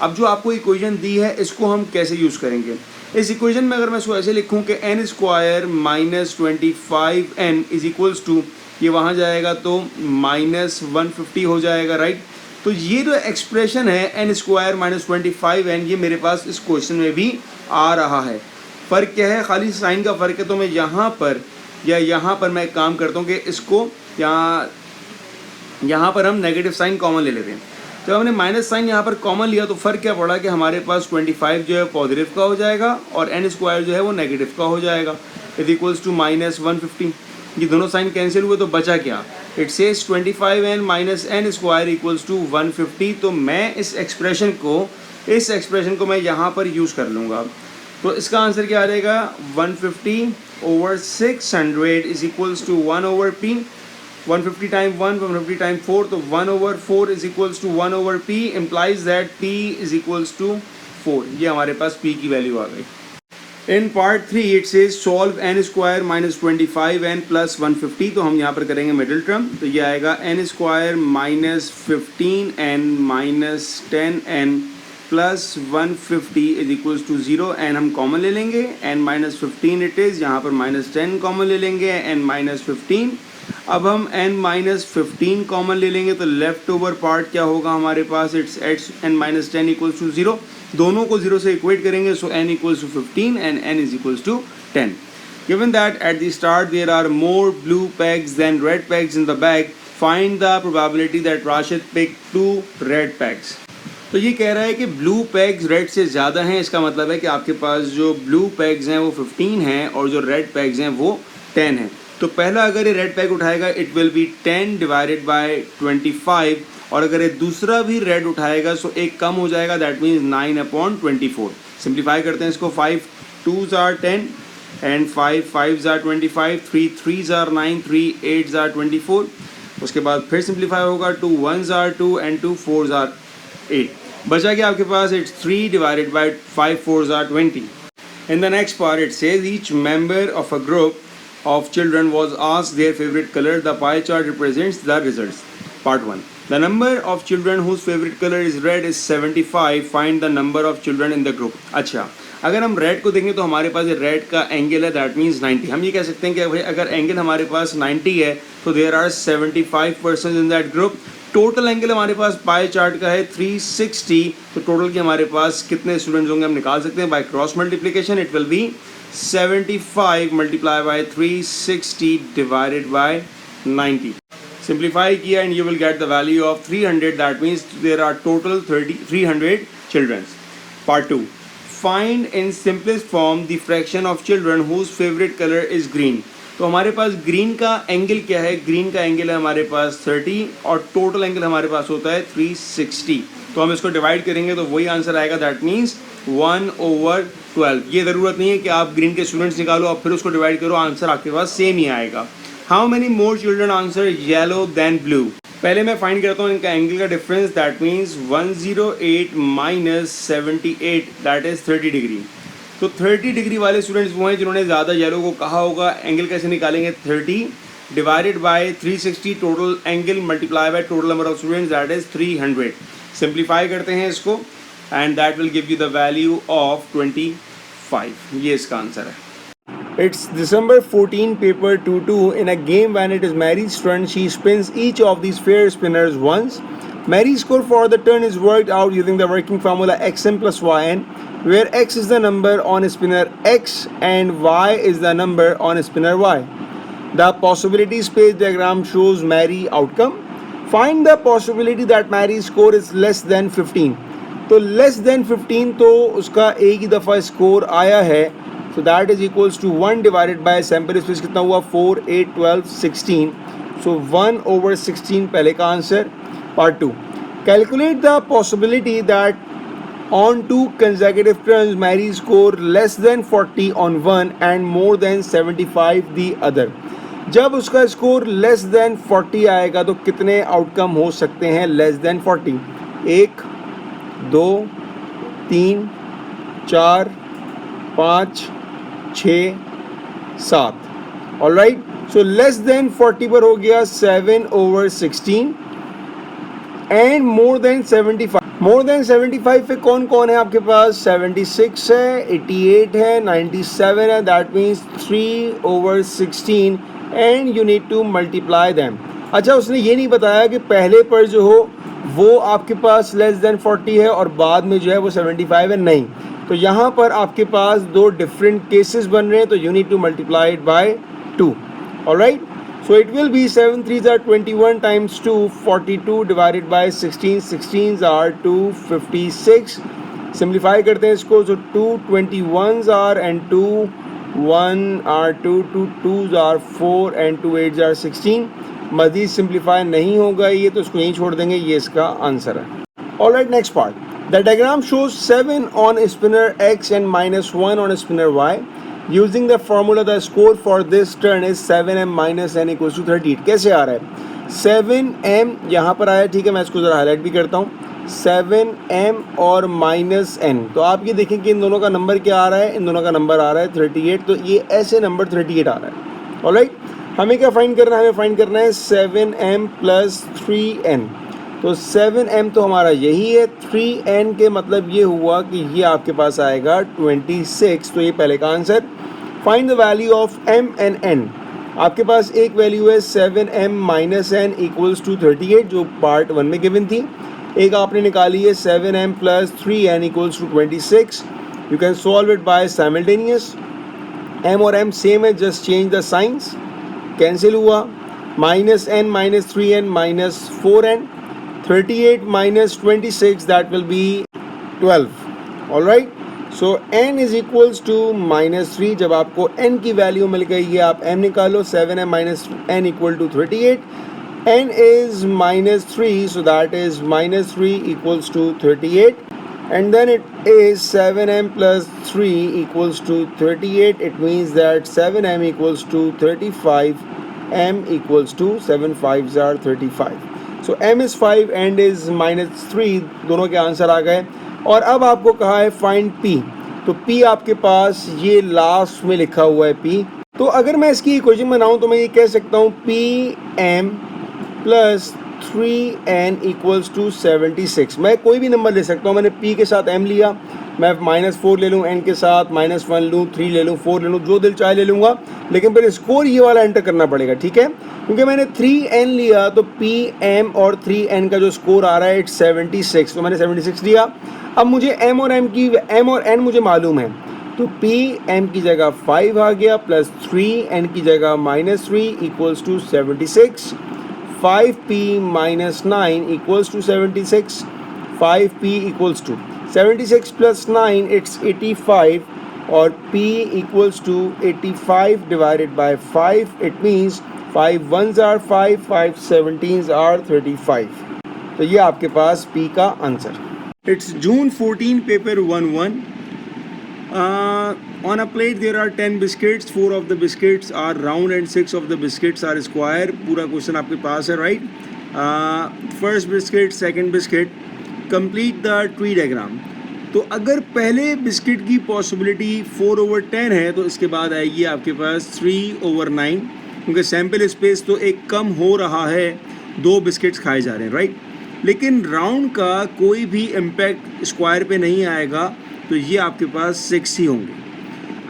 अब जो आपको इक्वेशन दी है, इसको हम कैसे यूज़ करेंगे. इस इक्वेशन में अगर मैं इसको ऐसे लिखूँ कि n square minus 25n is equals to, ये वहाँ जाएगा तो -150 हो जाएगा. राइट, तो ये जो एक्सप्रेशन है n स्क्वायर माइनस 25n, ये मेरे पास इस क्वेश्चन में भी आ रहा है. फ़र्क क्या है, खाली साइन का फ़र्क है. तो मैं यहाँ पर या यहाँ पर मैं काम करता हूँ कि इसको यहाँ पर हम नेगेटिव साइन कॉमन ले लेते हैं. जब हमने माइनस साइन यहाँ पर कॉमन लिया, तो फ़र्क क्या पड़ा कि हमारे पास 25 जो है पॉजिटिव का हो जाएगा, और n स्क्वायर जो है वो नेगेटिव का हो जाएगा, इज इक्वल्स टू -150. ये दोनों साइन कैंसिल हुए, तो बचा क्या, it says 25n minus n square equals to 150. तो मैं इस एक्सप्रेशन को मैं यहाँ पर यूज़ कर लूँगा. तो इसका आंसर क्या आ जाएगा, 150/600 is equals to 1/p. 150 time 1, 150 time 4, तो 1/4 is equals to 1/p, implies that p is equals to 4. ये हमारे पास p की वैल्यू आ गई. In part 3 it says solve n square minus 25n plus 150. तो हम यहाँ पर करेंगे मिडिल टर्म. तो ये आएगा n square minus 15n minus 10n plus 150 is equals to 0. n हम कॉमन ले लेंगे, n माइनस 15 इट इज़. यहाँ पर -10 कॉमन ले लेंगे, n माइनस 15. अब हम n माइनस 15 कॉमन ले लेंगे, तो लेफ्ट ओवर पार्ट क्या होगा हमारे पास, it's n minus 10 equals to 0. दोनों को 0 से इक्वेट करेंगे, so n equals to 15 and n is equals to 10. Given that at the start there are more blue pegs than red pegs in the bag, find the probability that Rashid picked 2 red pegs. तो ये कह रहा है कि blue पैग्स red से ज़्यादा हैं, इसका मतलब है कि आपके पास जो ब्लू पैग्स हैं वो 15 हैं और जो रेड पैग्स हैं वो 10 हैं. तो पहला अगर ये रेड पैग उठाएगा it will B 10 divided by 25, और अगर ये दूसरा भी रेड उठाएगा सो एक कम हो जाएगा, दैट मीन्स 9/24. सिंप्लीफाई करते हैं इसको. 5 2s are 10 and 5 5s are 25, 3 3s are 9, 3 8s are 24. उसके बाद फिर सिंप्लीफाई होगा. 2 1s are 2 and 2 4s are 8. बचा क्या आपके पास? It's 3 divided by 5 4s are 20. In the next part it says each member of a group of children was asked their favorite color. The pie chart represents the results. Part 1. The number of children whose favorite color is red is 75. Find the number of children in the group. अच्छा, अगर हम red को देखें तो हमारे पास ये red का angle है, दैट मीन्स 90. हम ये कह सकते हैं कि भाई अगर एंगल हमारे पास 90 है तो there are 75 person in that group. Total angle हमारे पास पाई चार्ट का है 360. तो टोटल के हमारे पास कितने स्टूडेंट्स होंगे हम निकाल सकते हैं by cross multiplication. It will be 75 multiply by 360 divided by 90. Simplify किया and you will get the value of 300. That means there are total 300 childrens. Part 2. Find in simplest form the fraction of children whose favorite color is green. तो हमारे पास green का angle क्या है? Green का angle है हमारे पास 30 और total angle हमारे पास होता है 360. तो हम इसको डिवाइड करेंगे तो वही आंसर आएगा, दैट मीन्स 1/12. ये ज़रूरत नहीं है कि आप ग्रीन के स्टूडेंट्स निकालो और फिर उसको डिवाइड करो, आंसर आपके पास सेम ही आएगा. How many more children answer yellow than blue? पहले मैं फाइंड करता हूँ इनका एंगल का difference. That means 108 minus 78 that is 30 degree. तो 30 डिग्री वाले स्टूडेंट्स वो हैं जिन्होंने ज़्यादा येलो को कहा होगा. एंगल कैसे निकालेंगे? 30 divided by 360 total angle multiply by total number of students, that is 300. Simplify करते हैं इसको and that will give you the value of 25. ये इसका आंसर है. It's December 14, paper 2-2. In a game when it is Mary's turn, she spins each of these fair spinners once. Mary's score for the turn is worked out using the working formula xm plus yn, where x is the number on spinner x and y is the number on spinner y. The possibility space diagram shows Mary outcome. Find the possibility that Mary's score is less than 15. तो less than 15 तो उसका एक ही दफ़ा score आया है. So that is equals to 1 divided by sample space कितना हुआ? 4, 8, 12, 16. So 1/16 पहले का answer. Part 2. Calculate the possibility that on 2 consecutive turns Mary score less than 40 on one and more than 75 the other. जब उसका score less than 40 आएगा तो कितने outcome हो सकते हैं less than 40? 1 2 3 4 5 6 7. All right. So less than 40 पर हो गया 7/16 and more than 75. More than 75 पे कौन कौन है आपके पास? 76 है, 88 है, 97 है. That means 3/16 and you need to multiply them. अच्छा, उसने ये नहीं बताया कि पहले पर जो हो वो आपके पास लेस देन 40 है और बाद में जो है वो 75 है. नहीं, तो यहाँ पर आपके पास दो डिफरेंट केसेस बन रहे हैं, तो you need to multiply it by 2. Alright. So it will be 7 3s are 21 times 2 42 divided bye 16. 16s are 256. Simplify करते हैं इसको. सो 2 21s are and 2 1 are 2 2 2s are 4 and 2 8s are 16. मज़ीद सिंप्लीफाई नहीं होगा ये, तो इसको यहीं छोड़ देंगे. ये इसका आंसर है. Alright, next part. The diagram shows 7 on spinner x and -1 on spinner y. Using the formula, the score for this turn is 7m minus n equals to 38. कैसे आ रहा है? 7m यहाँ पर आया, ठीक है. मैं इसको ज़रा हाईलाइट भी करता हूँ. 7m और -n. तो आप ये देखें कि इन दोनों का नंबर क्या आ रहा है? इन दोनों का नंबर आ रहा है 38. तो ये ऐसे नंबर 38 आ रहा है. ऑलराइट. हमें क्या फाइंड करना है? हमें फाइंड करना है 7m plus 3n. तो 7m तो हमारा यही है. 3n के मतलब ये हुआ कि ये आपके पास आएगा 26. तो ये पहले का answer. Find the value of m and n. आपके पास एक वैल्यू है 7m minus n equals to 38 जो पार्ट 1 में गिवन थी. एक आपने निकाली है 7m plus 3n equals to 26. You can solve it by simultaneous. m और m सेम है, just change the signs. Cancel हुआ. Minus n minus 3n minus 4n. 38 minus 26, that will be 12. All right. So n is equals to minus 3. जब आपको n की value मिल गई है, आप m निकालो. 7m minus n equal to 38. n is minus 3, so that is minus 3 equals to 38. And then it is 7m plus 3 equals to 38. It means that 7m equals to 35. m equals to 7 5s are 35. So m is 5 and is minus 3. दोनों के answer आ गए. और अब आपको कहा है find p. तो p आपके पास ये लास्ट में लिखा हुआ है p. तो अगर मैं इसकी इक्वेशन बनाऊं तो मैं ये कह सकता हूँ p m plus 3n equals to 76. मैं कोई भी नंबर ले सकता हूँ. मैंने p के साथ m लिया, मैं -4 ले लूँ, n के साथ -1 लूँ, 3 ले लूँ, 4 ले लूँ, जो दिल चाहे ले लूँगा. लेकिन फिर स्कोर ये वाला एंटर करना पड़ेगा, ठीक है. क्योंकि मैंने 3n लिया तो p m और 3n का जो स्कोर आ रहा है इट्स 76. तो मैंने 76 लिया. अब मुझे m और n मुझे मालूम है. तो p m की जगह 5 आ गया प्लस 3n की जगह -3 equals to 76. 5p minus 9 equals to 76. 5p equals to 76 plus 9, it's 85. Or p equals to 85 divided by 5. It means 5 1s are 5, 5 17s are 35. तो ये आपके पास p का answer. It's June 14, paper 1-1. On a plate there are 10 biscuits. 4 of the biscuits are round and 6 of the biscuits are square. पूरा question आपके पास है, right. First biscuit, second biscuit, complete the tree diagram. तो अगर पहले biscuit की possibility 4/10 है तो इसके बाद आएगी आपके पास 3/9, क्योंकि सैम्पल स्पेस तो एक कम हो रहा है, 2 बिस्किट्स खाए जा रहे हैं, राइट. लेकिन राउंड का कोई भी इम्पैक्ट स्क्वायर पे नहीं आएगा, तो ये आपके पास 6 ही होंगे.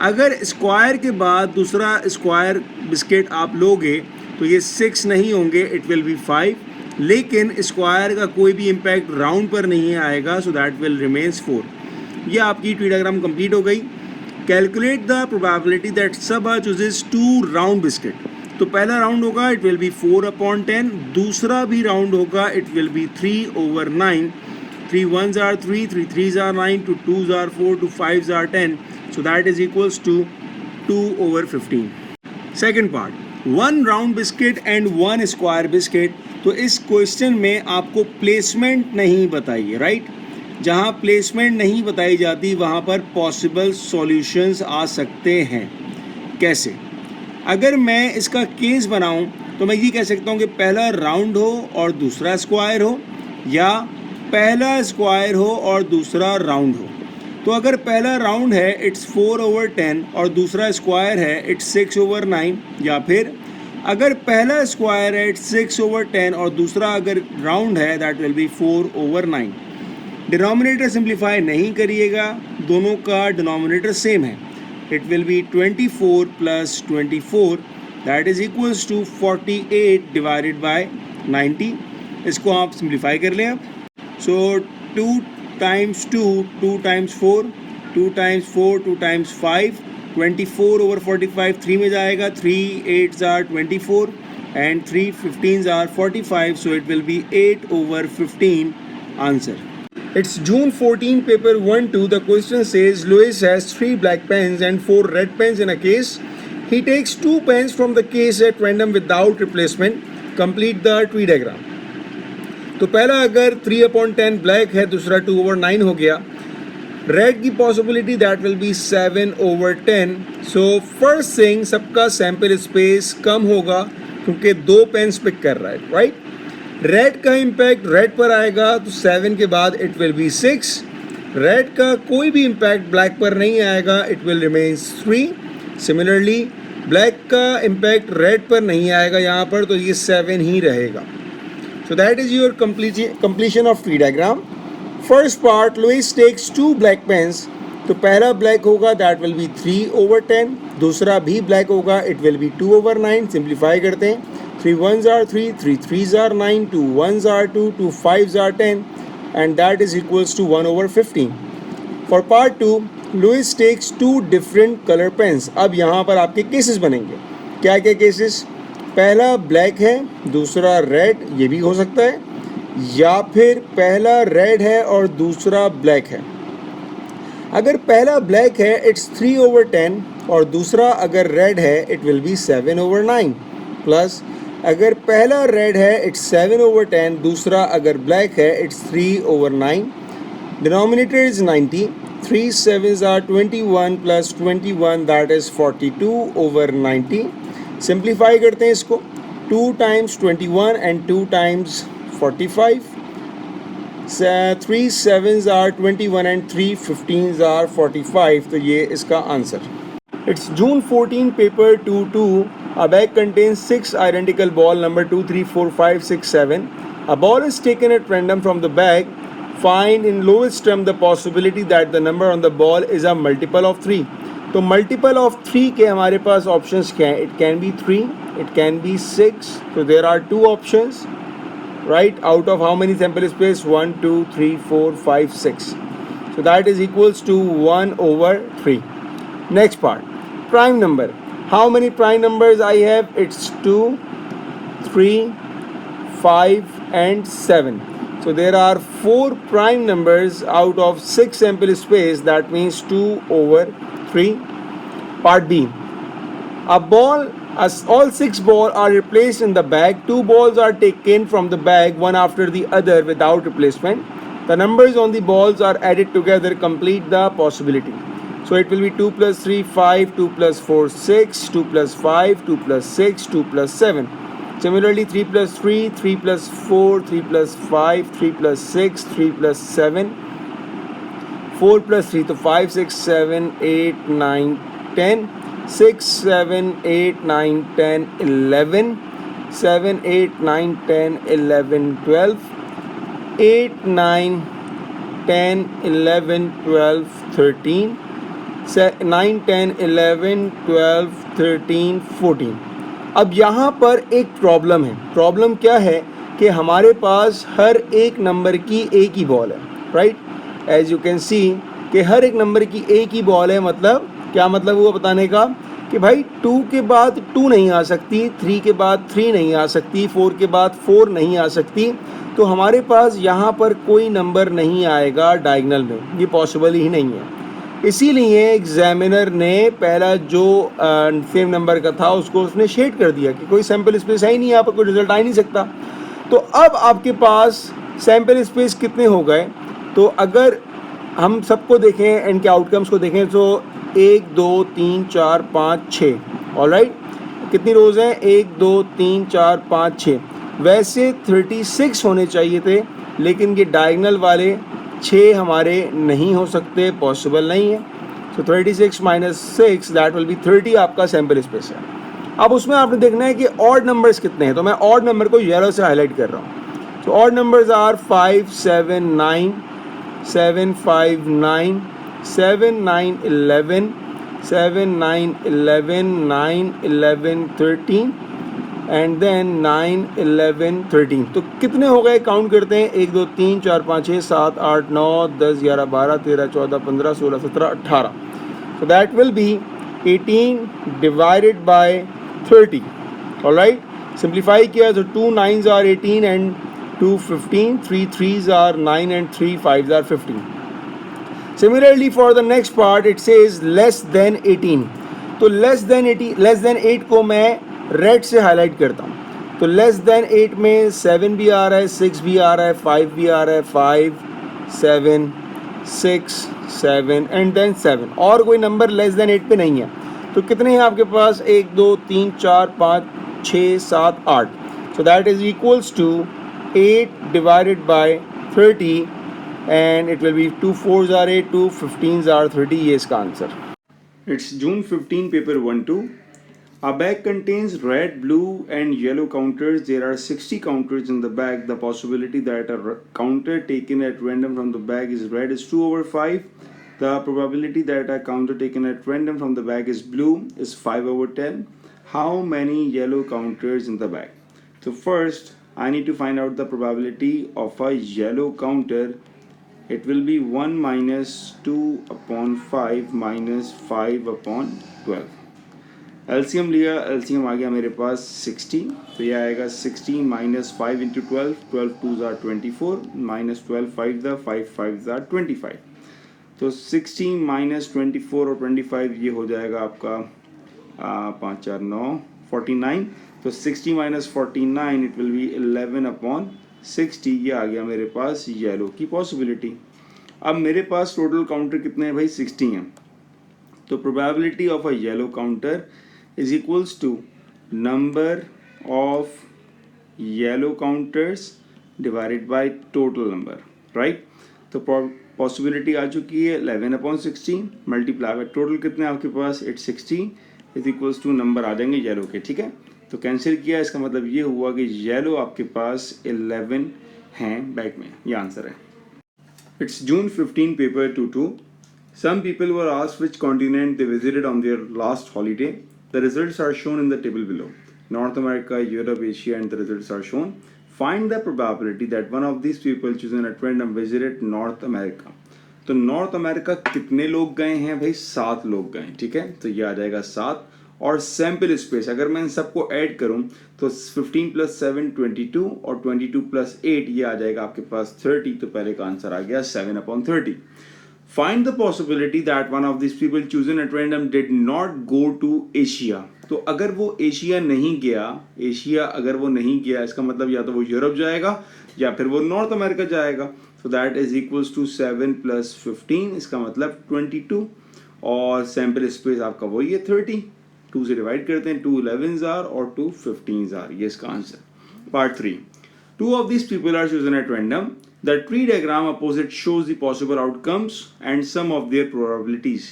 अगर स्क्वायर के बाद दूसरा स्क्वायर बिस्किट आप लोगे तो ये 6 नहीं होंगे, इट विल बी 5. लेकिन स्क्वायर का कोई भी इम्पैक्ट राउंड पर नहीं आएगा, सो दैट विल रिमेन्स 4. ये आपकी ट्री डायग्राम कंप्लीट हो गई. Calculate the probability that Saba chooses 2 round biscuit. तो पहला राउंड होगा, इट विल बी 4/10. दूसरा भी राउंड होगा, it will B 3/9. 3 1s are 3, 3 3s are 9, 2 2s are 4, 2 5s are 10. So that is equals to 2/15. Second part, 1 round biscuit and 1 square biscuit. तो इस question में आपको प्लेसमेंट नहीं बताइए, राइट. जहाँ प्लेसमेंट नहीं बताई जाती वहाँ पर पॉसिबल सॉल्यूशंस आ सकते हैं. कैसे? अगर मैं इसका केस बनाऊँ तो मैं ये कह सकता हूँ कि पहला राउंड हो और दूसरा स्क्वायर हो, या पहला स्क्वायर हो और दूसरा राउंड हो. तो अगर पहला राउंड है इट्स 4/10 और दूसरा स्क्वायर है इट्स 6/9, या फिर अगर पहला स्क्वायर है इट्स 6/10 और दूसरा अगर राउंड है that will be 4/9. Denominator simplify नहीं करिएगा, दोनों का डिनोमिनेटर सेम है. It will be 24 plus 24, that is equals to 48 divided by 90. इसको आप सिंप्लीफाई कर लें. अब सो 2 times 2, 2 times 4, 2 times 4, 2 times 5, 24/45 3 में जाएगा. 3 8s are 24 and 3 15s are 45, so it will be 8/15 answer. It's June 14, paper 1-2. The question says Louis has 3 black pens and 4 red pens in a case. He takes 2 pens from the case at random without replacement. Complete the tree diagram. तो पहला अगर 3/10 black है, दूसरा 2/9 हो गया. Red की possibility that will B 7/10. So first thing, सबका sample space कम होगा क्योंकि 2 पेन्स पिक कर रहा है, राइट. रेड का इम्पैक्ट रेड पर आएगा तो 7 के बाद इट विल बी 6. रेड का कोई भी इम्पैक्ट ब्लैक पर नहीं आएगा, it will remains 3. Similarly black का इम्पैक्ट रेड पर नहीं आएगा यहाँ पर, तो ये 7 ही रहेगा. So that is your completion of tree diagram. First part, Louis takes 2 black pens. तो पहला ब्लैक होगा दैट विल बी 3/10. दूसरा भी ब्लैक होगा, इट विल बी 2/9. सिंप्लीफाई करते हैं. 3 1s are 3, 3 3s are 9, 2 1s are 2, 2 5s are 10. and that is equals to 1 over 15. For part 2, Lewis takes 2 different color pens. अब यहाँ पर आपके केसेस बनेंगे. क्या क्या केसेस? पहला ब्लैक है, दूसरा रेड, ये भी हो सकता है, या फिर पहला रेड है और दूसरा ब्लैक है. अगर पहला ब्लैक है इट्स 3 over 10 और दूसरा अगर रेड है it will be 7 over 9 plus अगर पहला रेड है इट्स 7 over 10, दूसरा अगर ब्लैक है it's 3 over 9. Denominator is 90. 3 sevens are 21 plus 21, that is 42 over 90. Simplify करते हैं इसको. 2 times 21 and 2 times 45. 3 sevens are 21 and 3 15s are 45. तो ये इसका answer. It's June 14 paper 2-2. A bag contains 6 identical ball number 2, 3, 4, 5, 6, 7. A ball is taken at random from the bag. Find in lowest term the possibility that the number on the ball is a multiple of 3. तो multiple of 3 के हमारे पास options क्या हैं? It can be 3, it can be 6. So there are 2 options, right? Out of how many sample space? 1, 2, 3, 4, 5, 6. So that is equals to 1 over 3. Next part, prime number. How many prime numbers I have? It's 2, 3, 5 and 7. So there are 4 prime numbers out of 6 sample space, that means 2 over 3. Part B. A ball, as all 6 balls are replaced in the bag, 2 balls are taken from the bag one after the other without replacement. The numbers on the balls are added together, complete the possibility. So it will be 2 plus 3, 5, 2 plus 4, 6, 2 plus 5, 2 plus 6, 2 plus 7. Similarly, 3 plus 3, 3 plus 4, 3 plus 5, 3 plus 6, 3 plus 7, 4 plus 3, so 5, 6, 7, 8, 9, 10, 6, 7, 8, 9, 10, 11, 7, 8, 9, 10, 11, 12, 8, 9, 10, 11, 12, 13, 9, 10, 11, 12, 13, 14. अब यहाँ पर एक problem है. Problem क्या है कि हमारे पास हर एक नंबर की एक ही बॉल है, right? As you can see कि हर एक नंबर की एक ही बॉल है. मतलब क्या मतलब हुआ बताने का कि भाई 2 के बाद 2 नहीं आ सकती, 3 के बाद 3 नहीं आ सकती, 4 के बाद 4 नहीं आ सकती. तो हमारे पास यहाँ पर कोई नंबर नहीं आएगा डायगोनल में, ये पॉसिबल ही नहीं है. इसीलिए एग्जामिनर ने पहला जो सेम नंबर का था उसको उसने शेड कर दिया कि कोई सैम्पल स्पेस है ही नहीं, यहाँ पर कोई रिजल्ट आ ही नहीं सकता. तो अब आपके पास सैम्पल स्पेस कितने हो गए? तो अगर हम सबको देखें, इनके आउटकम्स को देखें, तो 1, 2, 3, 4, 5, 6. ऑलराइट, कितनी रोज़ हैं? 1, 2, 3, 4, 5, 6. वैसे 36 होने चाहिए थे, लेकिन ये डायगोनल वाले 6 हमारे नहीं हो सकते, पॉसिबल नहीं है. सो 36 माइनस 6, दैट विल बी 30 आपका सैम्पल स्पेस है. अब उसमें आपने देखना है कि ऑड नंबर्स कितने हैं. तो मैं ऑड नंबर को येलो से हाईलाइट कर रहा हूँ. तो odd numbers are 5, 7, 9, 7, 5, 9, 7, 9, 11, 7, 9, 11, 9, 11, 13 and then 9, 11, 13. तो कितने हो गए? काउंट करते हैं. 1, 2, 3, 4, 5, 6, 7, 8, 9, 10, 11, 12, 13, 14, 15, 16, 17, 18. So that will be 18 divided by 30. Alright, simplify किया तो 2 9s are 18 and 2 15, 3 3s are 9 and 3 5s are 15. Similarly for the next part it says less than 18. तो less than 8 को मैं रेड से हाईलाइट करता हूँ. तो लेस देन 8 में 7 भी आ रहा है, 6 भी आ रहा है, 5 भी आ रहा है, 5, 7, 6, 7 एंड देन 7. और कोई नंबर लेस देन 8 पे नहीं है. तो कितने हैं आपके पास? 1, 2, 3, 4, 5, 6, 7, 8. So that is equals to 8 divided by 30 and it will be 2 4s are 8, 2 15s are 30. ये इसका answer. It's June 15 paper 1-2. A bag contains red, blue and yellow counters. There are 60 counters in the bag. The possibility that a counter taken at random from the bag is red is 2 over 5. The probability that a counter taken at random from the bag is blue is 5 over 10. How many yellow counters in the bag? So first I need to find out the probability of a yellow counter. It will be 1 minus 2 upon 5 minus 5 upon 12. LCM लिया, LCM आ गया मेरे पास 60, तो ये आएगा 60 minus 5 into 12, 12 2 ज़ार 24 minus 12 5 ज़ार 5 5 ज़ार 25, तो 60 minus 24 और 25 ये हो जाएगा आपका 5 4 9 49, तो 60 minus 49 it will B 11 upon 60, ये आ गया मेरे पास येलो की पॉसिबिलिटी। अब मेरे पास टोटल काउंटर कितने हैं भाई 60 हैं, तो probability of a yellow counter is equals to number of yellow counters divided by total number, right? तो possibility आ चुकी है 11 upon 60 मल्टीप्लाई बाय टोटल कितने आपके पास 860 इज इक्वल्स टू नंबर आ जाएंगे येलो के, ठीक है। तो कैंसिल किया, इसका मतलब ये हुआ कि येलो आपके पास 11 हैं बैग में, ये आंसर है। It's June 15 paper 2-2. Some people were asked which continent they visited on their last holiday. The results are shown in the table below. North America, Europe, Asia, and the results are shown. Find the probability that one of these people chosen at random visited North America. तो north America कितने लोग गए हैं भाई, 7 लोग गए, ठीक है, तो ये आ जाएगा 7। और सैम्पल स्पेस अगर मैं इन सबको ऐड करूं तो 15 प्लस 7 22 और 22 प्लस 8 ये आ जाएगा आपके पास 30, तो पहले का आंसर आ गया 7 upon 30। Find the possibility that one of these people chosen at random did not go to Asia. तो अगर वो एशिया नहीं गया, एशिया अगर वो नहीं गया इसका मतलब या तो वो यूरोप जाएगा या फिर वो नॉर्थ अमेरिका जाएगा, so that is equals to 7 plus 15, इसका मतलब 22 और सैम्पल स्पेस आपका वही है 30, 2 से डिवाइड करते हैं, 2 11s are और 2 15s are, ये इसका answer. Part 3, 2 of these people are chosen at random. The tree diagram opposite shows the possible outcomes and some of their probabilities.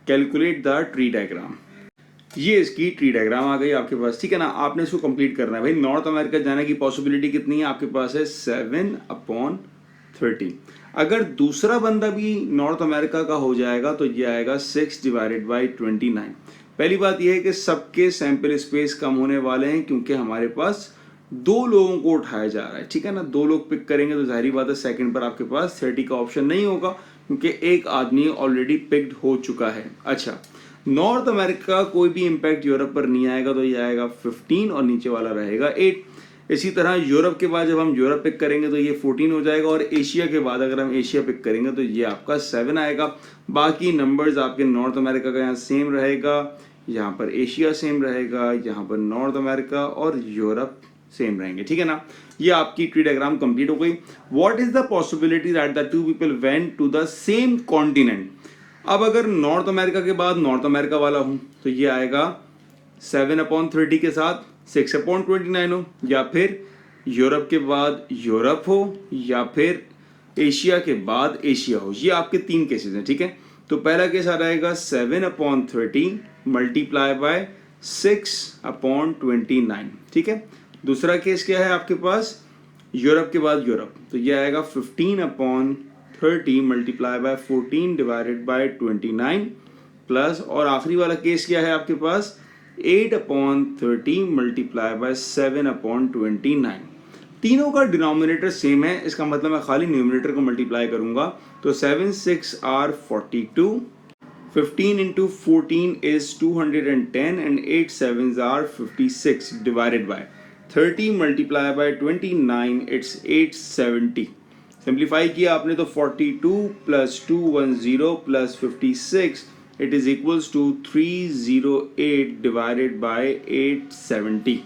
Calculate the tree diagram. ये इसकी tree diagram आ गई आपके पास, ठीक है ना। आपने इसको कंप्लीट करना है भाई। नॉर्थ अमेरिका जाने की पॉसिबिलिटी कितनी है आपके पास है 7 अपॉन 30। अगर दूसरा बंदा भी नॉर्थ अमेरिका का हो जाएगा तो ये आएगा 6 डिवाइडेड बाई 29। पहली बात यह है कि सबके सैंपल स्पेस कम होने वाले हैं क्योंकि हमारे पास 2 लोगों को उठाया जा रहा है, ठीक है ना। 2 लोग पिक करेंगे तो जाहिर बात है सेकंड पर आपके पास 30 का ऑप्शन नहीं होगा क्योंकि एक आदमी ऑलरेडी पिक्ड हो चुका है। अच्छा, नॉर्थ अमेरिका कोई भी इम्पैक्ट यूरोप पर नहीं आएगा तो ये आएगा 15 और नीचे वाला रहेगा 8। इसी तरह यूरोप के बाद जब हम यूरोप पिक करेंगे तो ये 14 हो जाएगा और एशिया के बाद अगर हम एशिया पिक करेंगे तो ये आपका 7 आएगा। बाकी नंबर्स आपके नॉर्थ अमेरिका का यहाँ सेम रहेगा, यहाँ पर एशिया सेम रहेगा, यहाँ पर नॉर्थ अमेरिका और यूरोप सेम रहेंगे, ठीक है ना। ये आपकी ट्री डायग्राम कंप्लीट हो गई। What is the possibility that the 2 people went to the same continent. अब अगर नॉर्थ अमेरिका के बाद नॉर्थ अमेरिका वाला हूं तो ये आएगा 7 अपॉन 30 के साथ 6 अपॉन 29 हो, या फिर यूरोप के बाद यूरोप हो, या फिर एशिया के बाद एशिया हो। ये आपके 3 केसेस हैं, ठीक है। तो पहला केस आ जाएगा 7 अपॉन 30 मल्टीप्लाई बाय 6 अपॉन 29, ठीक है। दूसरा केस क्या है आपके पास, यूरोप के बाद यूरोप, तो ये आएगा 15 upon 30 multiply bye 14 divided bye 29 plus, और आखिरी वाला केस क्या है आपके पास 8 अपॉन 30 मल्टीप्लाई बाय 7 अपॉन 29। तीनों का डिनोमिनेटर सेम है, इसका मतलब मैं खाली न्यूमरेटर को मल्टीप्लाई करूंगा तो 7 6 are 42, 15 into 14 is 210 and 8 7s are 56 divided by 30 multiplied by 29 it's 870। Simplify किया आपने तो 42 plus 210 plus 56 it is equals to 308 divided by 870।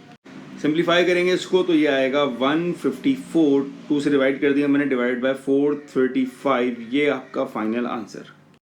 Simplify करेंगे इसको तो ये आएगा 154, 2 से डिवाइड कर दिया मैंने, डिवाइड बाय 435, ये आपका फाइनल आंसर।